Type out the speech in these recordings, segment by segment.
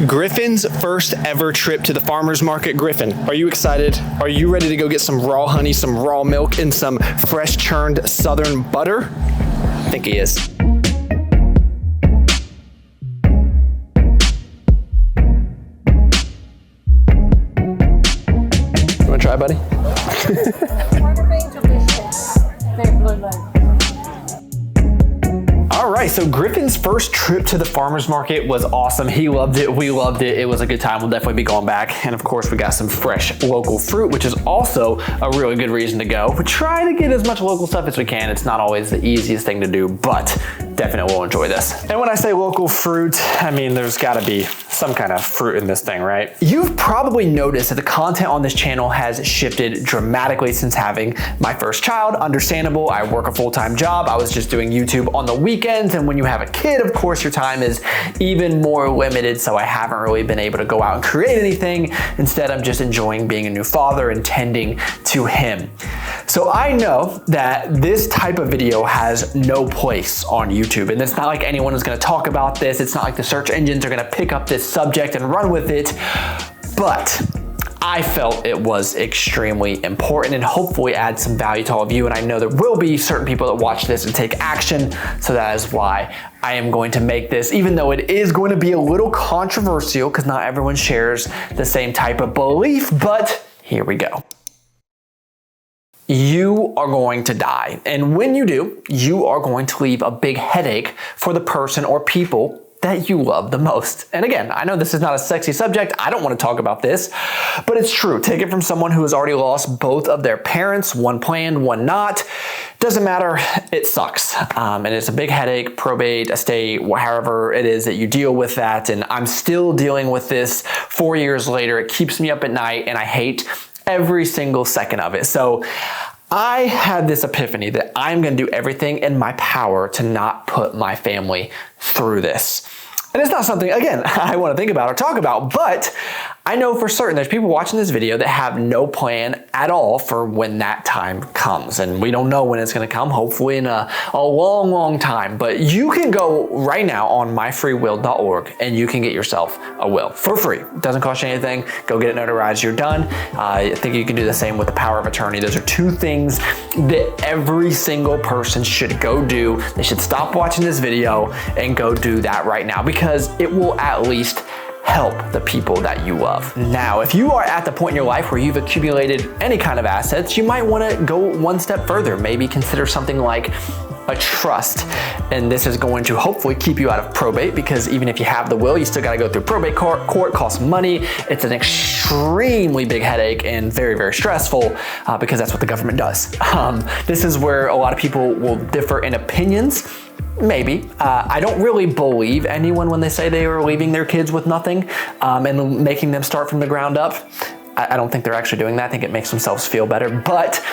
Griffin's first ever trip to the farmer's market. Griffin, are you excited? Are you ready to go get some raw honey, some raw milk, and some fresh churned southern butter? I think he is. You wanna try, buddy? All right, so Griffin's first trip to the farmer's market was awesome. He loved it, we loved it. It was a good time. We'll definitely be going back. And of course, we got some fresh local fruit, which is also a really good reason to go. We try to get as much local stuff as we can. It's not always the easiest thing to do, but definitely will enjoy this. And when I say local fruit, I mean, there's gotta be some kind of fruit in this thing, right? You've probably noticed that the content on this channel has shifted dramatically since having my first child. Understandable, I work a full-time job. I was just doing YouTube on the weekends, and when you have a kid, of course, your time is even more limited, so I haven't really been able to go out and create anything. Instead, I'm just enjoying being a new father and tending to him. So I know that this type of video has no place on YouTube, and it's not like anyone is gonna talk about this. It's not like the search engines are gonna pick up this subject and run with it, but I felt it was extremely important and hopefully add some value to all of you. And I know there will be certain people that watch this and take action. So that is why I am going to make this, even though it is going to be a little controversial because not everyone shares the same type of belief, but here we go. You are going to die. And when you do, you are going to leave a big headache for the person or people that you love the most. And again, I know this is not a sexy subject. I don't want to talk about this, but it's true. Take it from someone who has already lost both of their parents, one planned, one not. Doesn't matter, it sucks. And it's a big headache, probate, estate, however it is that you deal with that. And I'm still dealing with this 4 years later. It keeps me up at night and I hate every single second of it. So I had this epiphany that I'm gonna do everything in my power to not put my family through this. And it's not something, again, I wanna think about or talk about, but I know for certain there's people watching this video that have no plan at all for when that time comes. And we don't know when it's gonna come, hopefully in a long, long time. But you can go right now on myfreewill.org and you can get yourself a will for free. It doesn't cost you anything. Go get it notarized, you're done. I think you can do the same with the power of attorney. Those are two things that every single person should go do. They should stop watching this video and go do that right now because it will at least help the people that you love. Now, if you are at the point in your life where you've accumulated any kind of assets, you might want to go one step further. Maybe consider something like a trust. And this is going to hopefully keep you out of probate because even if you have the will, you still got to go through probate court, costs money. It's an extremely big headache and very, very stressful because that's what the government does. This is where a lot of people will differ in opinions. Maybe. I don't really believe anyone when they say they are leaving their kids with nothing and making them start from the ground up. I don't think they're actually doing that. I think it makes themselves feel better. But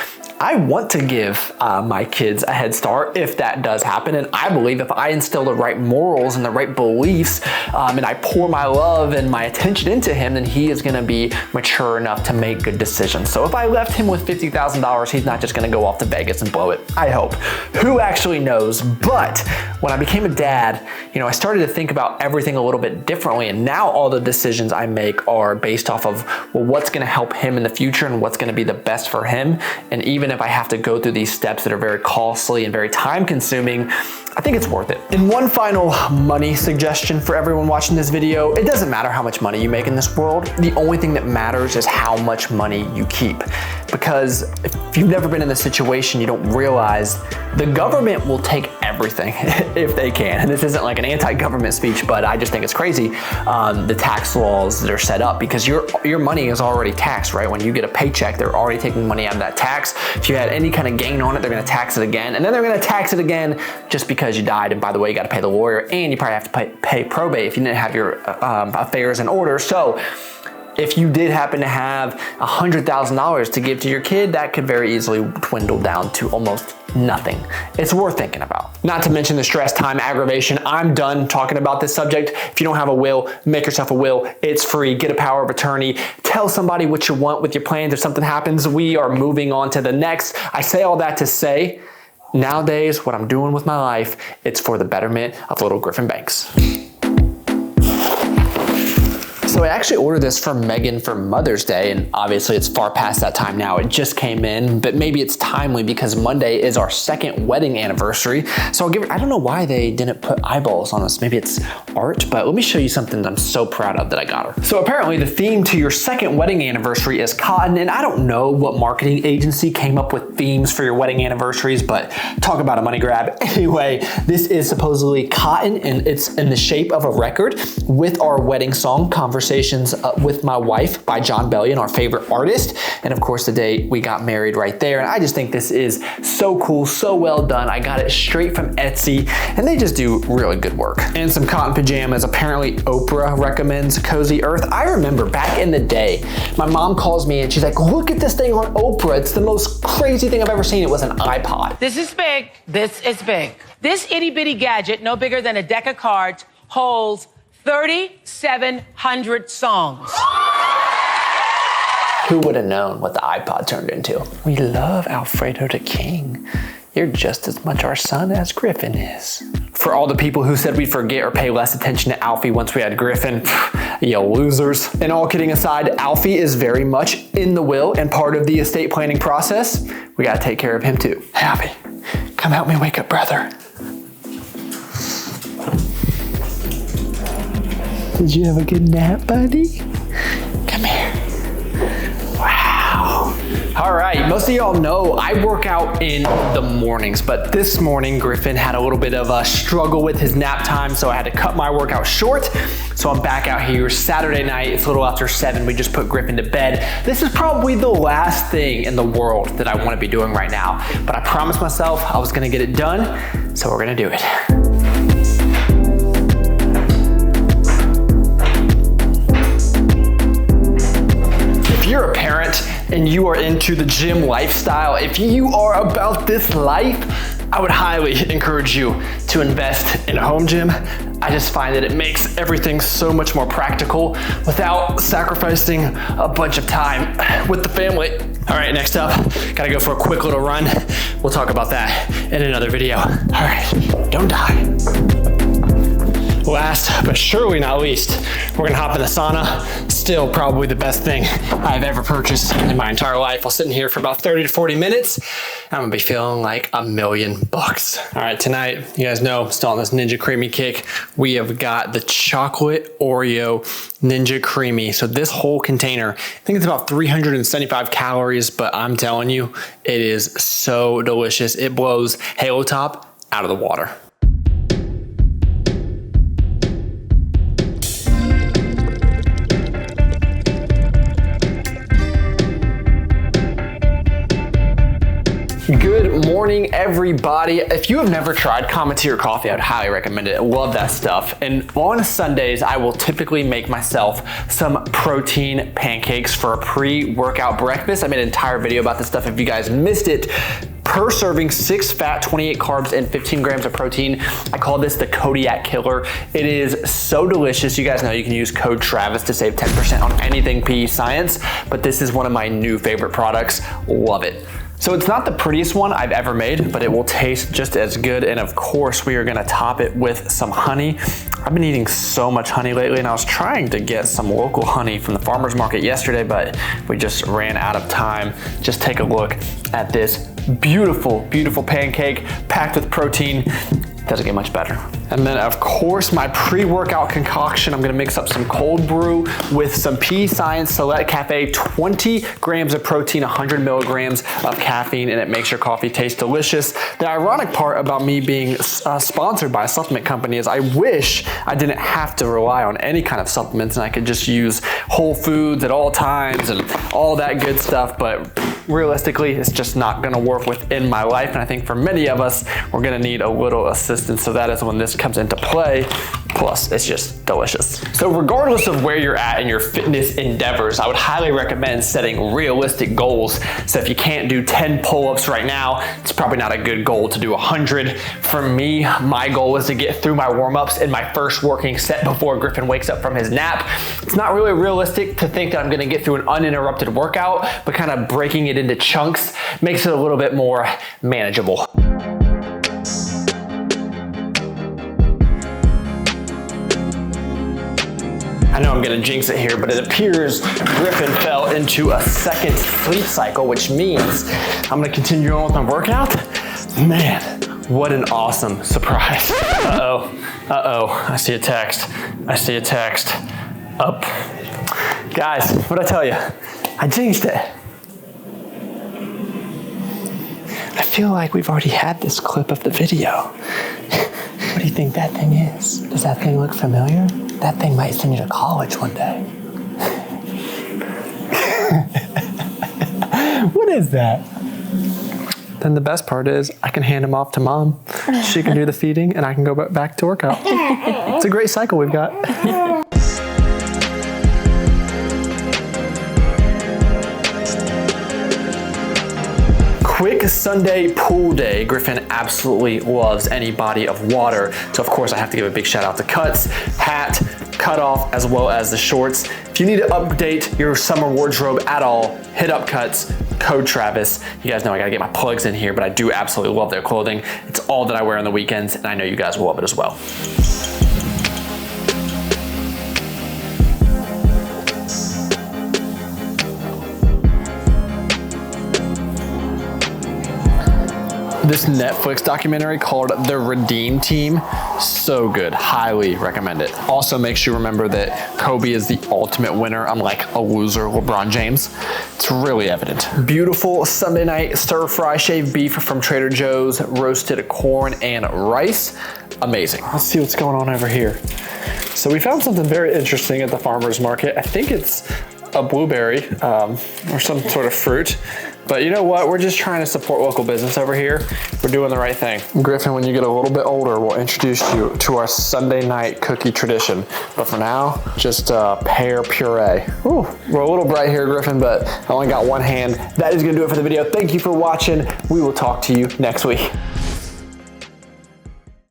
I want to give my kids a head start if that does happen. And I believe if I instill the right morals and the right beliefs and I pour my love and my attention into him, then he is going to be mature enough to make good decisions. So if I left him with $50,000, he's not just going to go off to Vegas and blow it. I hope. Who actually knows? But when I became a dad, I started to think about everything a little bit differently. And now all the decisions I make are based off of, well, what's going to help him in the future and what's going to be the best for him. And even if I have to go through these steps that are very costly and very time consuming, I think it's worth it. And one final money suggestion for everyone watching this video, it doesn't matter how much money you make in this world. The only thing that matters is how much money you keep. Because if you've never been in this situation, you don't realize the government will take everything if they can. And this isn't like an anti-government speech, but I just think it's crazy, the tax laws that are set up because your money is already taxed, right? When you get a paycheck, they're already taking money out of that tax. If you had any kind of gain on it, they're gonna tax it again. And then they're gonna tax it again just because you died. And by the way, you gotta pay the lawyer and you probably have to pay probate if you didn't have your affairs in order. So if you did happen to have $100,000 to give to your kid, that could very easily dwindle down to almost nothing. It's worth thinking about. Not to mention the stress, time, aggravation. I'm done talking about this subject. If you don't have a will, make yourself a will. It's free. Get a power of attorney. Tell somebody what you want with your plans. If something happens, we are moving on to the next. I say all that to say, nowadays, what I'm doing with my life, it's for the betterment of little Griffin Banks. So I actually ordered this for Megan for Mother's Day, and obviously it's far past that time now. It just came in, but maybe it's timely because Monday is our 2nd wedding anniversary. So I'll give her, I don't know why they didn't put eyeballs on us. Maybe it's art, but let me show you something that I'm so proud of that I got her. So apparently the theme to your 2nd wedding anniversary is cotton, and I don't know what marketing agency came up with themes for your wedding anniversaries, but talk about a money grab. Anyway, this is supposedly cotton, and it's in the shape of a record with our wedding song, Conversations with My Wife by John Bellion, our favorite artist. And of course, the day we got married right there. And I just think this is so cool, so well done. I got it straight from Etsy, and they just do really good work. And some cotton pajamas. Apparently, Oprah recommends Cozy Earth. I remember back in the day, my mom calls me and she's like, look at this thing on Oprah. It's the most crazy thing I've ever seen. It was an iPod. This is big. This is big. This itty bitty gadget, no bigger than a deck of cards, holds 3,700 songs. Who would have known what the iPod turned into? We love Alfredo the King. You're just as much our son as Griffin is. For all the people who said we'd forget or pay less attention to Alfie once we had Griffin, you losers. And all kidding aside, Alfie is very much in the will and part of the estate planning process. We gotta take care of him too. Hey, Alfie, come help me wake up brother. Did you have a good nap, buddy? Come here. Wow. All right, most of y'all know I work out in the mornings, but this morning Griffin had a little bit of a struggle with his nap time, so I had to cut my workout short. So I'm back out here Saturday night. It's a little after 7. We just put Griffin to bed. This is probably the last thing in the world that I want to be doing right now, but I promised myself I was going to get it done, so we're going to do it. If you're a parent and you are into the gym lifestyle, if you are about this life, I would highly encourage you to invest in a home gym. I just find that it makes everything so much more practical without sacrificing a bunch of time with the family. All right, next up, gotta go for a quick little run. We'll talk about that in another video. All right, don't die. Last, but surely not least, we're gonna hop in the sauna. Still probably the best thing I've ever purchased in my entire life. I'll sit in here for about 30 to 40 minutes. I'm gonna be feeling like $1,000,000. All right, tonight, you guys know, I'm still on this Ninja Creamy kick. We have got the chocolate Oreo Ninja Creamy. So this whole container, I think it's about 375 calories, but I'm telling you, it is so delicious. It blows Halo Top out of the water. Good morning, everybody. If you have never tried Cometeer coffee, I'd highly recommend it. I love that stuff. And on Sundays, I will typically make myself some protein pancakes for a pre-workout breakfast. I made an entire video about this stuff if you guys missed it. Per serving, 6 fat, 28 carbs, and 15 grams of protein. I call this the Kodiak Killer. It is so delicious. You guys know you can use code Travis to save 10% on anything PE Science, but this is one of my new favorite products. Love it. So it's not the prettiest one I've ever made, but it will taste just as good. And of course, we are gonna top it with some honey. I've been eating so much honey lately, and I was trying to get some local honey from the farmer's market yesterday, but we just ran out of time. Just take a look at this beautiful, beautiful pancake packed with protein. Doesn't get much better. And then of course, my pre-workout concoction, I'm gonna mix up some cold brew with some PE Science Select Cafe, 20 grams of protein, 100 milligrams of caffeine, and it makes your coffee taste delicious. The ironic part about me being sponsored by a supplement company is I wish I didn't have to rely on any kind of supplements and I could just use whole foods at all times and all that good stuff, but realistically, it's just not gonna work within my life. And I think for many of us, we're gonna need a little assistance. So that is when this comes into play. Plus, it's just delicious. So regardless of where you're at in your fitness endeavors, I would highly recommend setting realistic goals. So if you can't do 10 pull-ups right now, it's probably not a good goal to do 100. For me, my goal is to get through my warm-ups in my first working set before Griffin wakes up from his nap. It's not really realistic to think that I'm gonna get through an uninterrupted workout, but kind of breaking it into chunks makes it a little bit more manageable. I know I'm gonna jinx it here, but it appears Griffin fell into a second sleep cycle, which means I'm gonna continue on with my workout. Man, what an awesome surprise. Uh-oh, I see a text. Up. Guys, what'd I tell you? I jinxed it. I feel like we've already had this clip of the video. What do you think that thing is? Does that thing look familiar? That thing might send you to college one day. What is that? Then the best part is I can hand him off to mom. She can do the feeding and I can go back to workout. It's a great cycle we've got. Quick Sunday pool day. Griffin absolutely loves any body of water. So of course I have to give a big shout out to Cuts, hat, cutoff, as well as the shorts. If you need to update your summer wardrobe at all, hit up Cuts, code Travis. You guys know I gotta get my plugs in here, but I do absolutely love their clothing. It's all that I wear on the weekends, and I know you guys will love it as well. This Netflix documentary called The Redeem Team, so good, highly recommend it. Also makes you remember that Kobe is the ultimate winner, unlike a loser LeBron James. It's really evident. Beautiful Sunday night stir fry shaved beef from Trader Joe's, roasted corn and rice. Amazing. Let's see what's going on over here. So we found something very interesting at the farmer's market. I think it's a blueberry or some sort of fruit. But you know what? We're just trying to support local business over here. We're doing the right thing. Griffin, when you get a little bit older, we'll introduce you to our Sunday night cookie tradition. But for now, just pear puree. Ooh, we're a little bright here, Griffin, but I only got one hand. That is gonna do it for the video. Thank you for watching. We will talk to you next week.